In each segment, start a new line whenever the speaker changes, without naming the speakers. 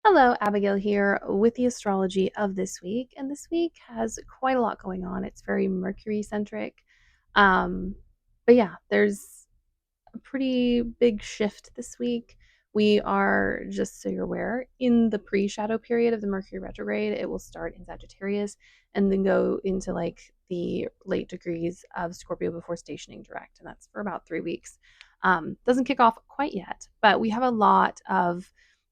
Hello, Abigail here with the astrology of this week. And this week has quite a lot going on. It's very Mercury centric. Um, but yeah, there's a pretty big shift this week. We are, just so you're aware, in the pre shadow period of the Mercury retrograde. It will start in Sagittarius and then go into like the late degrees of Scorpio before stationing direct. And that's for about 3 weeks. Doesn't kick off quite yet, but we have a lot of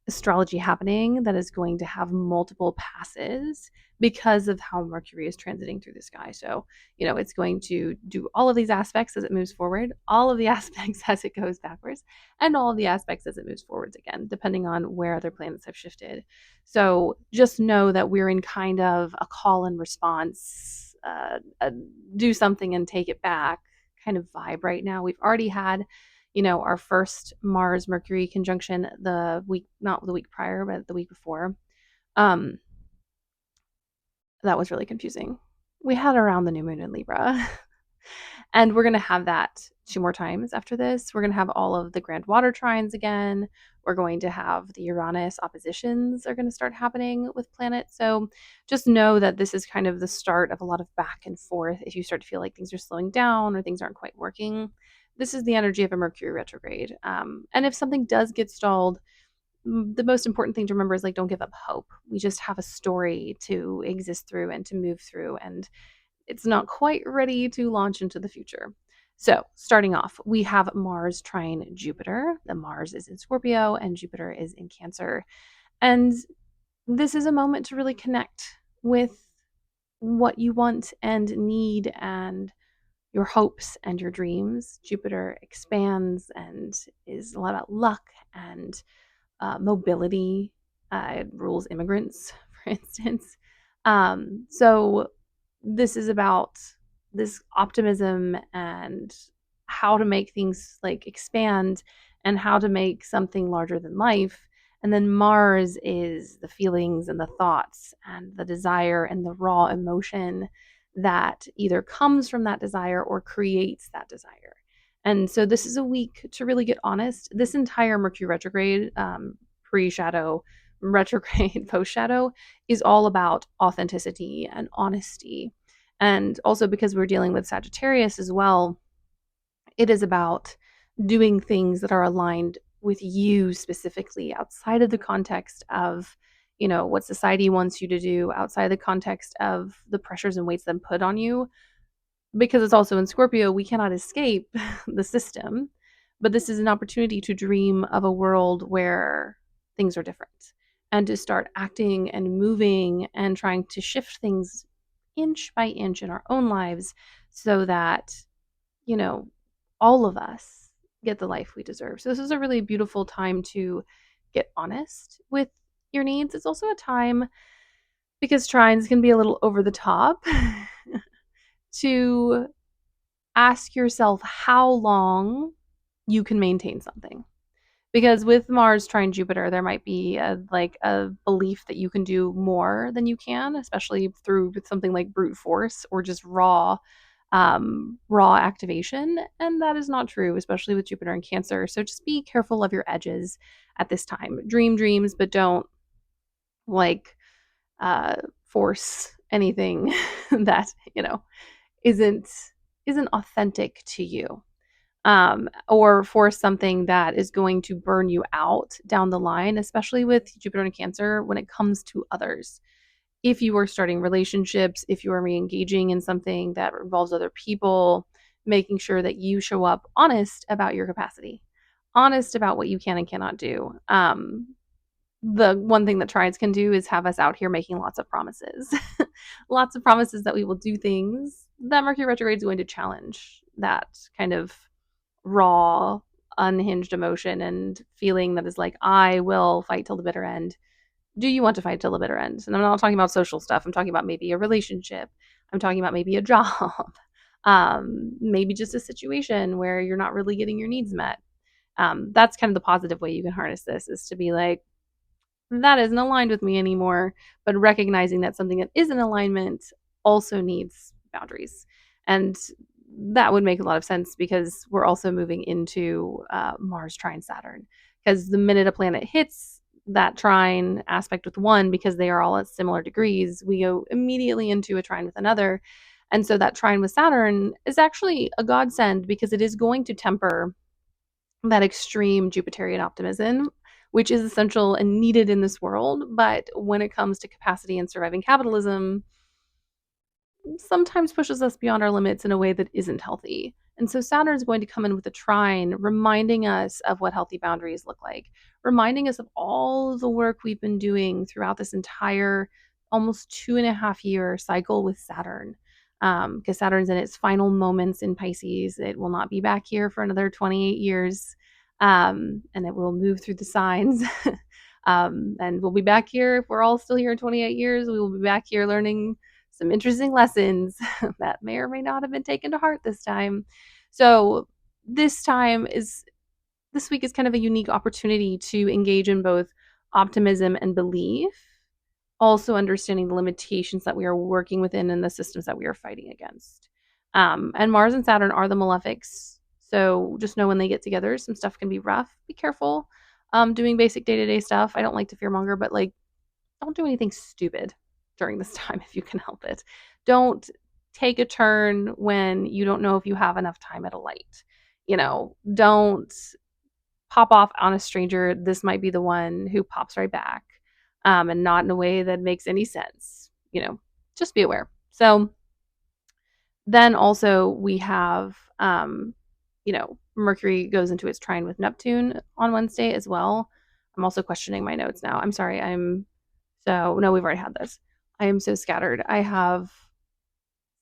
astrology happening that is going to have multiple passes because of how Mercury is transiting through the sky. So, it's going to do all of these aspects as it moves forward, all of the aspects as it goes backwards, and all of the aspects as it moves forwards again, depending on where other planets have shifted. So just know that we're in kind of a call and response, do something and take it back kind of vibe right now. We've already had our first Mars Mercury conjunction the week, not the week prior, but the week before. Um, that was really confusing. We had around the new moon in Libra. And we're going to have that 2 more times after this. We're going to have all of the grand water trines again. We're going to have the Uranus oppositions are going to start happening with planets. So just know that this is kind of the start of a lot of back and forth. If you start to feel like things are slowing down or things aren't quite working, this is the energy of a Mercury retrograde. And if something does get stalled, the most important thing to remember is like, don't give up hope. We just have a story to exist through and to move through. And it's not quite ready to launch into the future. So, starting off, we have Mars trine Jupiter. The Mars is in Scorpio and Jupiter is in Cancer. And this is a moment to really connect with what you want and need and your hopes and your dreams. Jupiter expands and is a lot about luck and mobility. It rules immigrants, for instance. So this is about this optimism and how to make things like expand and how to make something larger than life. And then Mars is the feelings and the thoughts and the desire and the raw emotion that either comes from that desire or creates that desire. And so this is a week to really get honest. This entire Mercury retrograde, pre shadow, retrograde, post shadow, is all about authenticity and honesty. And also because we're dealing with Sagittarius as well, it is about doing things that are aligned with you specifically outside of the context of what society wants you to do, outside the context of the pressures and weights that put on you, because it's also in Scorpio, we cannot escape the system. But this is an opportunity to dream of a world where things are different and to start acting and moving and trying to shift things inch by inch in our own lives so that, you know, all of us get the life we deserve. So this is a really beautiful time to get honest with your needs. It's also a time, because trines can be a little over the top, to ask yourself how long you can maintain something. Because with Mars trine Jupiter, there might be a belief that you can do more than you can, especially through something like brute force or just raw activation, and that is not true, especially with Jupiter and Cancer. So just be careful of your edges at this time. Dream dreams, but don't like force anything that isn't isn't authentic to you, or for something that is going to burn you out down the line, especially with Jupiter and Cancer when it comes to others. If you are starting relationships, if you are re-engaging in something that involves other people, making sure that you show up honest about your capacity, honest about what you can and cannot do. The one thing that trines can do is have us out here making lots of promises. Lots of promises that we will do things that Mercury retrograde is going to challenge, that kind of raw, unhinged emotion and feeling that is like, I will fight till the bitter end. Do you want to fight till the bitter end? And I'm not talking about social stuff. I'm talking about maybe a relationship. I'm talking about maybe a job. Maybe just a situation where you're not really getting your needs met. That's kind of the positive way you can harness this, is to be like, that isn't aligned with me anymore, but recognizing that something that is in alignment also needs boundaries. And that would make a lot of sense because we're also moving into Mars trine Saturn. Because the minute a planet hits that trine aspect with one, because they are all at similar degrees, we go immediately into a trine with another. And so that trine with Saturn is actually a godsend because it is going to temper that extreme Jupiterian optimism, which is essential and needed in this world. But when it comes to capacity and surviving capitalism, sometimes pushes us beyond our limits in a way that isn't healthy. And so Saturn is going to come in with a trine, reminding us of what healthy boundaries look like, reminding us of all of the work we've been doing throughout this entire almost 2.5 year cycle with Saturn. Because Saturn's in its final moments in Pisces. It will not be back here for another 28 years. And it will move through the signs. And we'll be back here. If we're all still here in 28 years, we will be back here learning some interesting lessons that may or may not have been taken to heart this time. So this week is kind of a unique opportunity to engage in both optimism and belief, also understanding the limitations that we are working within and the systems that we are fighting against. And Mars and Saturn are the malefics. So just know when they get together, some stuff can be rough. Be careful doing basic day-to-day stuff. I don't like to fearmonger, but like, don't do anything stupid during this time if you can help it. Don't take a turn when you don't know if you have enough time at a light. Don't pop off on a stranger. This might be the one who pops right back, and not in a way that makes any sense. Just be aware. So then also we have, Mercury goes into its trine with Neptune on Wednesday as well. I'm also questioning my notes now. I'm sorry. So, no, we've already had this. I am so scattered. I have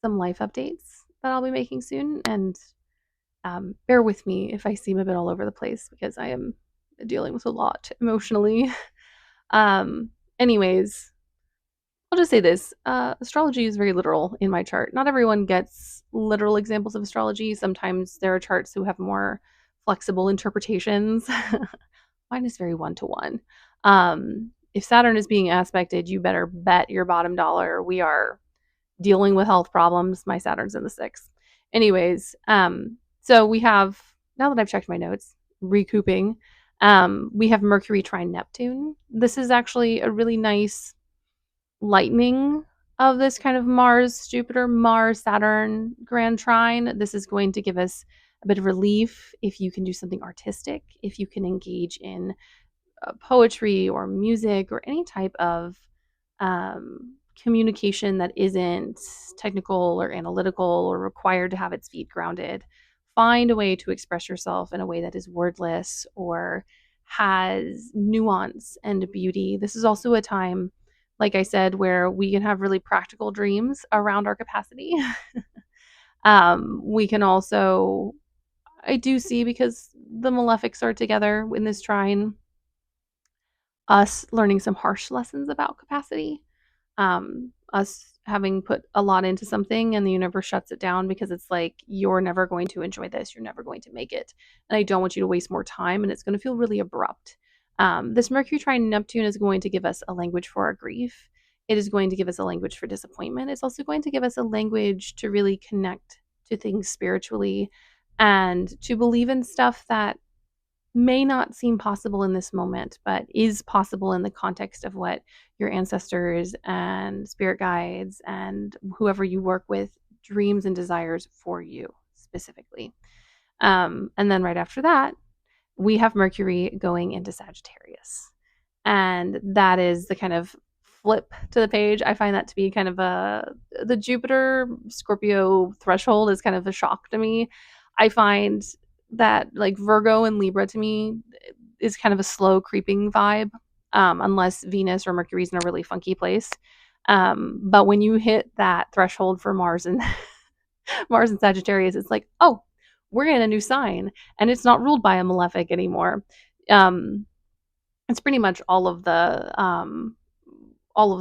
some life updates that I'll be making soon, and bear with me if I seem a bit all over the place because I am dealing with a lot emotionally. Anyways, I'll just say this. Astrology is very literal in my chart. Not everyone gets literal examples of astrology. Sometimes there are charts who have more flexible interpretations. Mine is very one-to-one. If Saturn is being aspected, you better bet your bottom dollar we are dealing with health problems. My Saturn's in the sixth. Anyways, so we have, now that I've checked my notes, recouping, we have Mercury trine Neptune. This is actually a really nice lightening of this kind of Mars, Jupiter, Mars, Saturn grand trine. This is going to give us a bit of relief if you can do something artistic, if you can engage in poetry or music or any type of communication that isn't technical or analytical or required to have its feet grounded. Find a way to express yourself in a way that is wordless or has nuance and beauty. This is also a time, like I said, where we can have really practical dreams around our capacity. We can also, I do see, because the malefics are together in this trine, us learning some harsh lessons about capacity, us having put a lot into something and the universe shuts it down because it's like, you're never going to enjoy this, you're never going to make it, and I don't want you to waste more time, and it's going to feel really abrupt. This Mercury trine Neptune is going to give us a language for our grief. It is going to give us a language for disappointment. It's also going to give us a language to really connect to things spiritually and to believe in stuff that may not seem possible in this moment, but is possible in the context of what your ancestors and spirit guides and whoever you work with dreams and desires for you specifically. And then right after that, we have Mercury going into Sagittarius. And that is the kind of flip to the page. I find that to be kind of the Jupiter Scorpio threshold is kind of a shock to me. I find that like Virgo and Libra to me is kind of a slow creeping vibe, unless Venus or Mercury's in a really funky place. But when you hit that threshold for Mars and Mars and Sagittarius, it's like, oh, we're in a new sign, and it's not ruled by a malefic anymore. It's pretty much all of the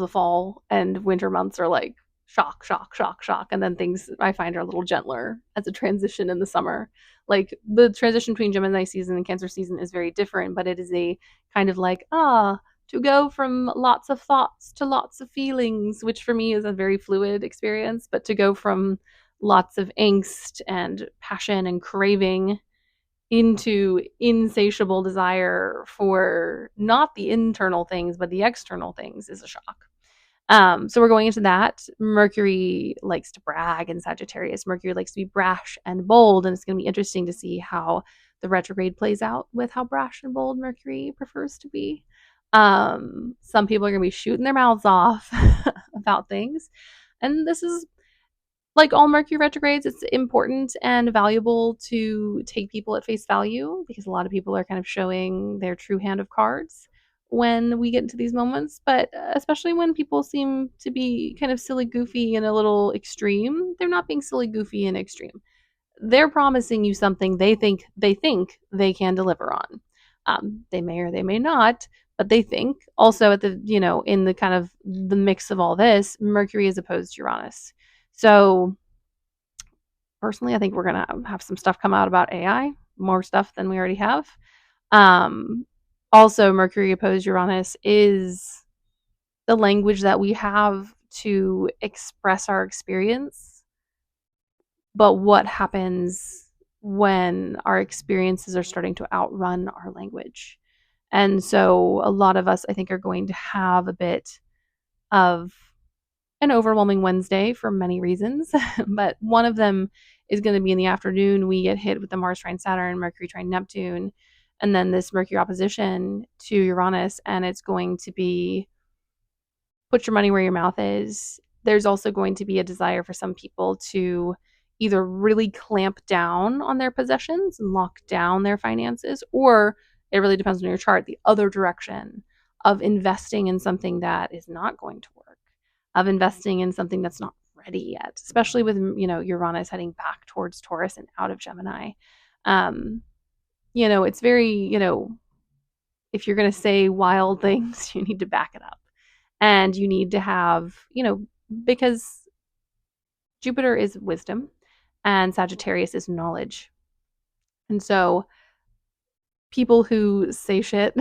fall and winter months are like shock, shock, shock, shock, and then things I find are a little gentler as a transition in the summer. Like the transition between Gemini season and Cancer season is very different, but it is a kind of like to go from lots of thoughts to lots of feelings, which for me is a very fluid experience, but to go from lots of angst and passion and craving into insatiable desire for not the internal things, but the external things is a shock. So we're going into that. Mercury likes to brag in Sagittarius. Mercury likes to be brash and bold, and it's going to be interesting to see how the retrograde plays out with how brash and bold Mercury prefers to be. Some people are going to be shooting their mouths off about things, and this is like all Mercury retrogrades. It's important and valuable to take people at face value because a lot of people are kind of showing their true hand of cards when we get into these moments, but especially when people seem to be kind of silly, goofy, and a little extreme, they're not being silly, goofy, and extreme. They're promising you something they can deliver on. They may or they may not, but they think. Also, at the in the kind of the mix of all this, Mercury is opposed to Uranus. So personally, I think we're gonna have some stuff come out about AI, more stuff than we already have. Um, Also, Mercury opposed Uranus is the language that we have to express our experience. But what happens when our experiences are starting to outrun our language? And so, a lot of us, I think, are going to have a bit of an overwhelming Wednesday for many reasons, but one of them is going to be in the afternoon. We get hit with the Mars trine Saturn, Mercury trine Neptune, and then this Mercury opposition to Uranus, and it's going to be put your money where your mouth is. There's also going to be a desire for some people to either really clamp down on their possessions and lock down their finances, or it really depends on your chart, the other direction of investing in something that is not going to work, of investing in something that's not ready yet, especially with Uranus heading back towards Taurus and out of Gemini. Um, it's very, if you're going to say wild things, you need to back it up. And you need to have, because Jupiter is wisdom and Sagittarius is knowledge. And so people who say shit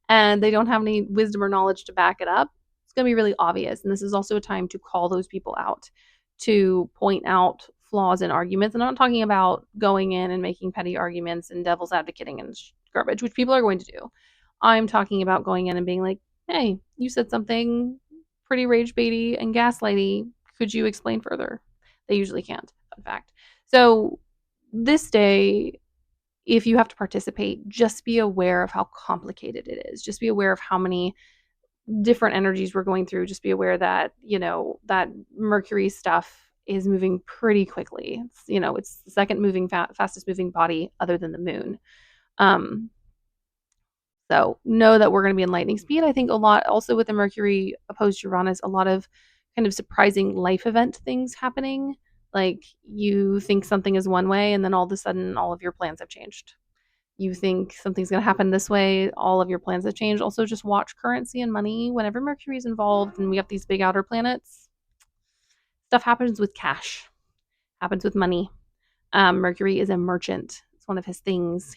and they don't have any wisdom or knowledge to back it up, it's going to be really obvious. And this is also a time to call those people out, to point out flaws in arguments. And I'm not talking about going in and making petty arguments and devil's advocating and garbage, which people are going to do. I'm talking about going in and being like, hey, you said something pretty rage baity and gaslighty. Could you explain further? They usually can't, fun fact. So this day, if you have to participate, just be aware of how complicated it is. Just be aware of how many different energies we're going through. Just be aware that, that Mercury stuff is moving pretty quickly. It's the second fastest moving body other than the moon. Um, so know that we're going to be in lightning speed. I think a lot also with the Mercury opposed Uranus, a lot of kind of surprising life event things happening. Like you think something is one way and then all of a sudden all of your plans have changed. You think something's going to happen this way, all of your plans have changed. Also, just watch currency and money. Whenever Mercury is involved and we have these big outer planets, stuff happens with cash, happens with money. Mercury is a merchant. It's one of his things.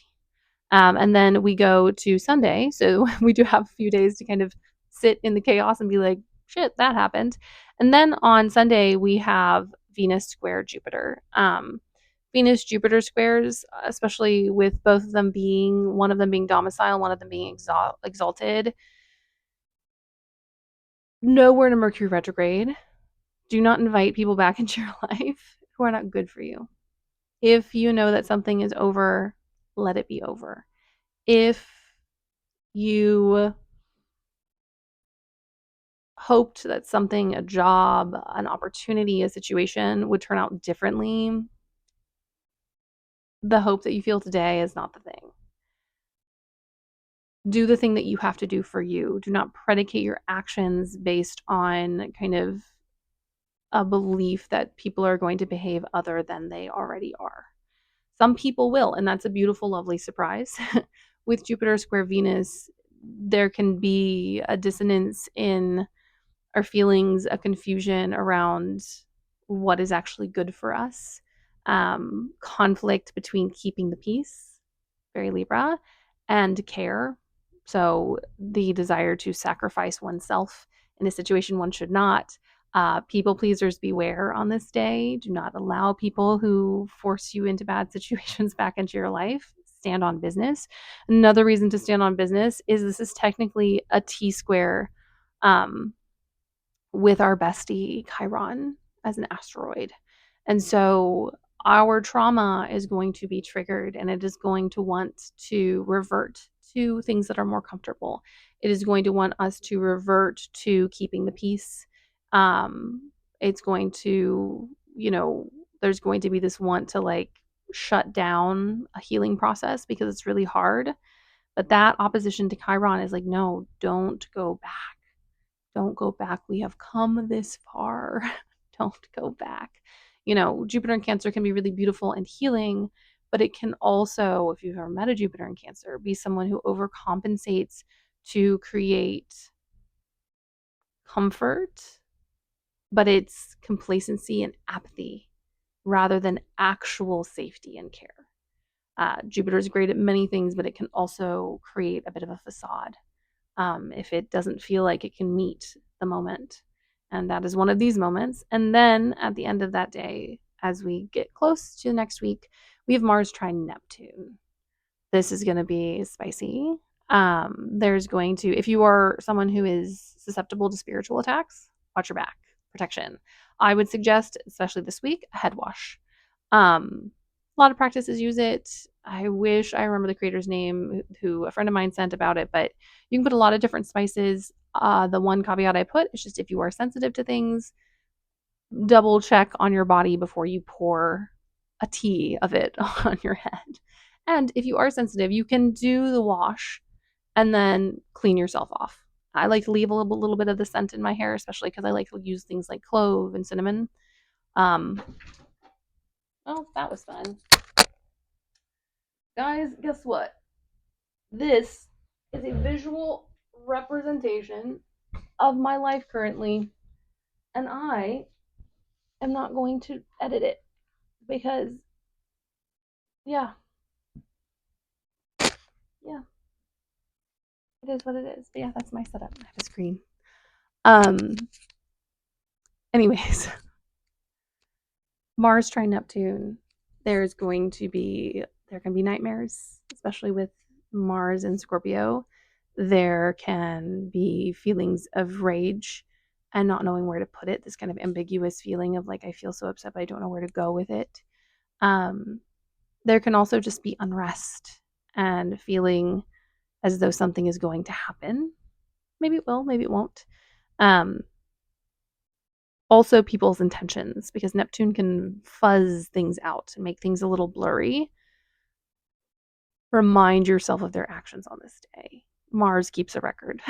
And then we go to Sunday. So we do have a few days to kind of sit in the chaos and be like, shit, that happened. And then on Sunday, we have Venus square Jupiter. Venus Jupiter squares, especially with both of them being, one of them being domicile, one of them being exalted. Nowhere in a Mercury retrograde. Do not invite people back into your life who are not good for you. If you know that something is over, let it be over. If you hoped that something, a job, an opportunity, a situation would turn out differently, the hope that you feel today is not the thing. Do the thing that you have to do for you. Do not predicate your actions based on kind of a belief that people are going to behave other than they already are. Some people will, and that's a beautiful, lovely surprise. With Jupiter square Venus, there can be a dissonance in our feelings, a confusion around what is actually good for us, conflict between keeping the peace, very Libra, and care. So the desire to sacrifice oneself in a situation one should not. People pleasers beware on this day. Do not allow people who force you into bad situations back into your life. Stand on business. Another reason to stand on business is this is technically a T square um, with our bestie Chiron as an asteroid. And so our trauma is going to be triggered and it is going to want to revert to things that are more comfortable. It is going to want us to revert to keeping the peace. It's going to, there's going to be this want to like shut down a healing process because it's really hard. But that opposition to Chiron is like, no, don't go back. Don't go back. We have come this far. Don't go back. Jupiter in Cancer can be really beautiful and healing, but it can also, if you've ever met a Jupiter in Cancer, be someone who overcompensates to create comfort, but it's complacency and apathy rather than actual safety and care. Jupiter is great at many things, but it can also create a bit of a facade if it doesn't feel like it can meet the moment. And that is one of these moments. And then at the end of that day, as we get close to next week, we have Mars trine Neptune. This is going to be spicy. There's going to, if you are someone who is susceptible to spiritual attacks, watch your back, protection. I would suggest, especially this week, a head wash. A lot of practices use it. I wish I remember the creator's name, who a friend of mine sent about it, but you can put a lot of different spices. The one caveat I put is just if you are sensitive to things, double check on your body before you pour a tea of it on your head. And if you are sensitive, you can do the wash and then clean yourself off. I like to leave a little bit of the scent in my hair, especially because I like to use things like clove and cinnamon. Oh, that was fun. Guys, guess what? This is a visual representation of my life currently, and I am not going to edit it because, yeah, yeah, it is what it is. But yeah, that's my setup. I have a screen. Um, anyways, Mars trine Neptune. There can be nightmares, especially with Mars in Scorpio. There can be feelings of rage and not knowing where to put it. This kind of ambiguous feeling of like I feel so upset, but I don't know where to go with it. There can also just be unrest and feeling as though something is going to happen. Maybe it will, maybe it won't. Also, people's intentions, because Neptune can fuzz things out and make things a little blurry. Remind yourself of their actions on this day. Mars keeps a record.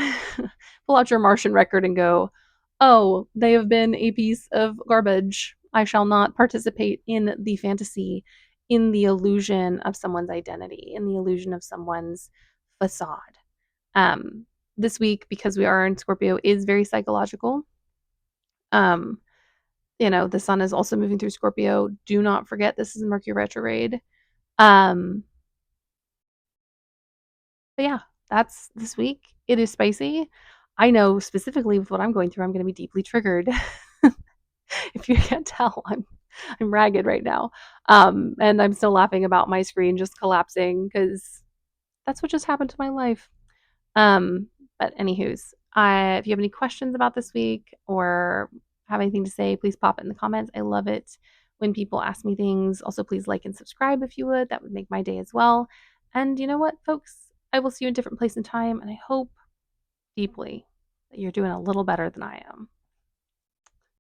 Pull out your Martian record and go, oh, they have been a piece of garbage. I shall not participate in the fantasy, in the illusion of someone's identity, in the illusion of someone's facade. This week, because we are in Scorpio, is very psychological. The sun is also moving through Scorpio. Do not forget this is Mercury retrograde. But yeah, that's this week. It is spicy. I know specifically with what I'm going through, I'm going to be deeply triggered. If you can't tell, I'm ragged right now. And I'm still laughing about my screen just collapsing because that's what just happened to my life. But anywho's, if you have any questions about this week or have anything to say, please pop it in the comments. I love it when people ask me things. Also, please like and subscribe if you would. That would make my day as well. And you know what, folks? I will see you in a different place and time, and I hope deeply that you're doing a little better than I am.